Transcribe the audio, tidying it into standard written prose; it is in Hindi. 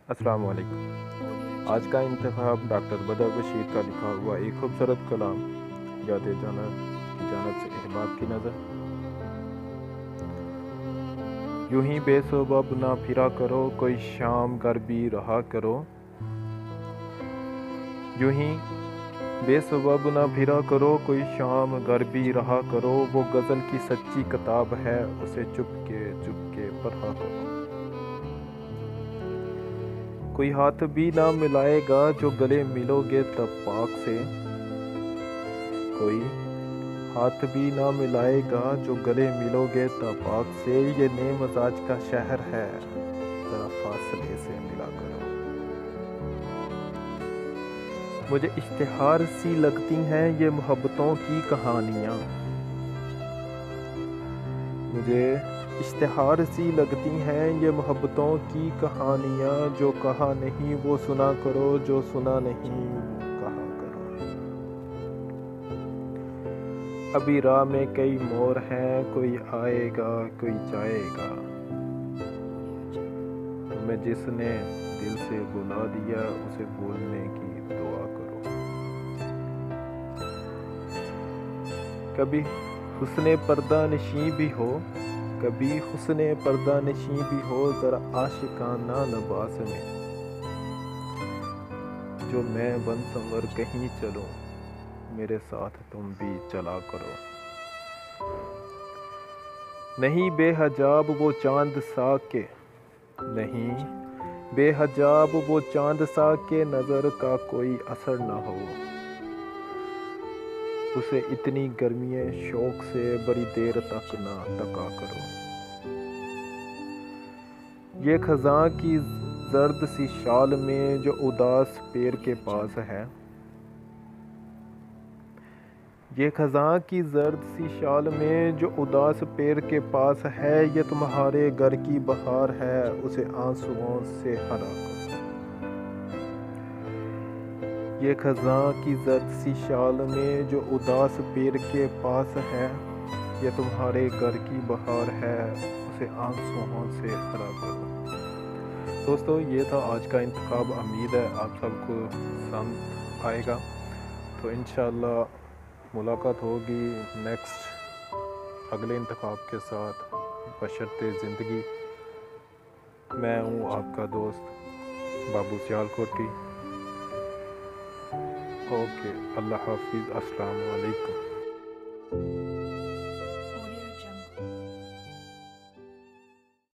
अस्सलाम वालेकुम। आज का इंतखाब डॉक्टर बदर बशीर का लिखा हुआ एक खूबसूरत कलाम याद जाना की जानब से अहबाब की नज़र। यूं ही बेसबब ना फिरा करो, कोई शाम घर भी रहा करो। यूं ही बेसबब ना फिरा करो, कोई शाम घर भी रहा करो। वो गज़ल की सच्ची किताब है, उसे चुप के पढ़ा करो। कोई हाथ भी ना मिलाएगा जो गले मिलोगे तब पाक से। कोई हाथ भी ना मिलाएगा जो गले मिलोगे तब पाक से। ये नए मजाज का शहर है, जरा फासले से मिला करो। मुझे इश्तिहार सी लगती हैं ये मोहब्बतों की कहानियाँ। मुझे इश्तिहार सी लगती हैं ये मोहब्बतों की कहानियाँ। जो कहा नहीं वो सुना करो, जो सुना नहीं कहा करो। अभी राह में कई मोड़ हैं, कोई आएगा कोई जाएगा। तुम्हें जिसने दिल से बुला दिया, उसे भूलने की दुआ करो। कभी हुस्ने पर्दा नशी भी हो, कभी हुस्ने पर्दा नशी भी हो, जरा आशिकाना लबास में। जो मैं बन संवर कहीं चलूं, मेरे साथ तुम भी चला करो। नहीं बेहजाब वो चांद सा के, नहीं बेहजाब वो चांद सा के, नज़र का कोई असर न हो। उसे इतनी गर्मी शौक से बड़ी देर तक ना तका करो। ये खज़ां की जर्द सी शाल में जो उदास पेड़ के पास है। ये खज़ां की जर्द सी शाल में जो उदास पेड़ के पास है। ये तुम्हारे घर की बहार है, उसे आंसुओं से हरा करो। ये खज़ां की जर्द सी शाल में जो उदास पेड़ के पास है। ये तुम्हारे घर की बहार है, उसे आंसुओं से हरा करो। दोस्तों, ये था आज का इंतखाब। उम्मीद है आप सबको पसंद आएगा। तो इंशाल्लाह मुलाकात होगी नेक्स्ट अगले इंतखाब के साथ, बशर्ते ज़िंदगी। मैं हूँ आपका दोस्त बाबू सियालकोटी। ओके, अल्लाह हाफिज़, अस्सलाम वालेकुम।